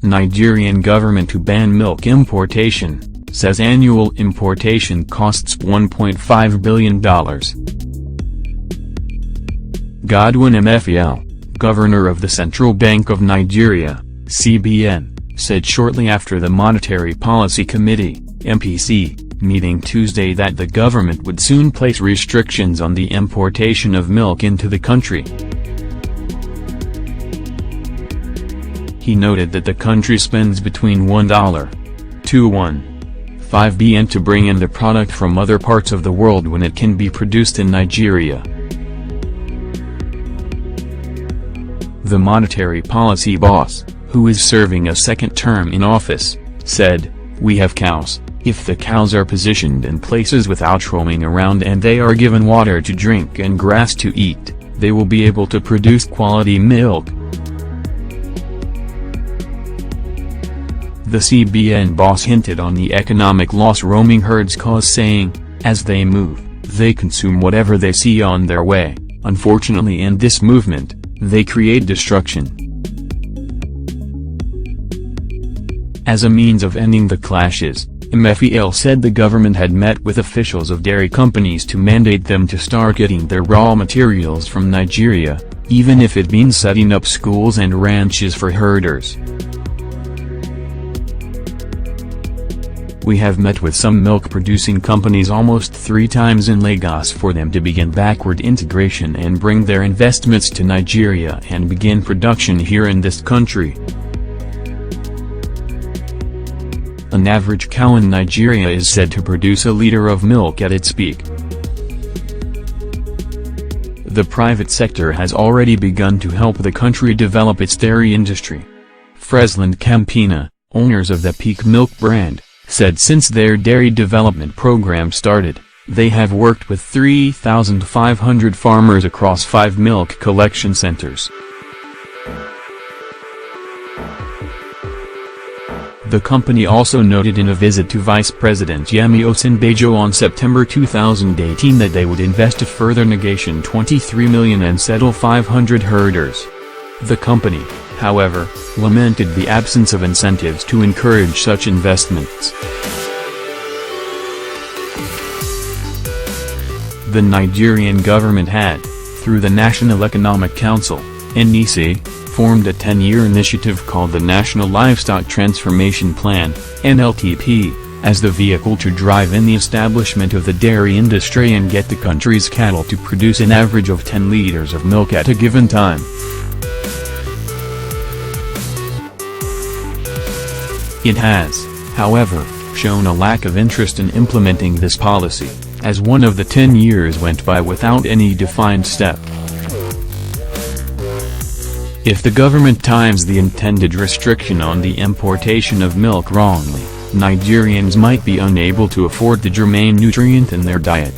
Nigerian government to ban milk importation, says annual importation costs $1.5 billion. Godwin Emefiele, governor of the Central Bank of Nigeria, CBN, said shortly after the Monetary Policy Committee, MPC, meeting Tuesday that the government would soon place restrictions on the importation of milk into the country. He noted that the country spends between $1 to $1.5 billion to bring in the product from other parts of the world when it can be produced in Nigeria. The monetary policy boss, who is serving a second term in office, said, "We have cows. If the cows are positioned in places without roaming around and they are given water to drink and grass to eat, they will be able to produce quality milk." The CBN boss hinted on the economic loss roaming herds cause, saying, "As they move, they consume whatever they see on their way. Unfortunately, in this movement, they create destruction." As a means of ending the clashes, Emefiele said the government had met with officials of dairy companies to mandate them to start getting their raw materials from Nigeria, even if it means setting up schools and ranches for herders. "We have met with some milk-producing companies almost 3 times in Lagos for them to begin backward integration and bring their investments to Nigeria and begin production here in this country. An average cow in Nigeria is said to produce a liter of milk at its peak. The private sector has already begun to help the country develop its dairy industry." Fresland Campina, owners of the Peak Milk brand, said since their dairy development program started, they have worked with 3,500 farmers across 5 milk collection centers. The company also noted in a visit to Vice President Yemi Osinbajo on September 2018 that they would invest a further negation $23 million and settle 500 herders. The company, however, lamented the absence of incentives to encourage such investments. The Nigerian government had, through the National Economic Council, NEC, formed a 10-year initiative called the National Livestock Transformation Plan, NLTP, as the vehicle to drive in the establishment of the dairy industry and get the country's cattle to produce an average of 10 liters of milk at a given time. It has, however, shown a lack of interest in implementing this policy, as one of the 10 years went by without any defined step. If the government times the intended restriction on the importation of milk wrongly, Nigerians might be unable to afford the germane nutrient in their diet.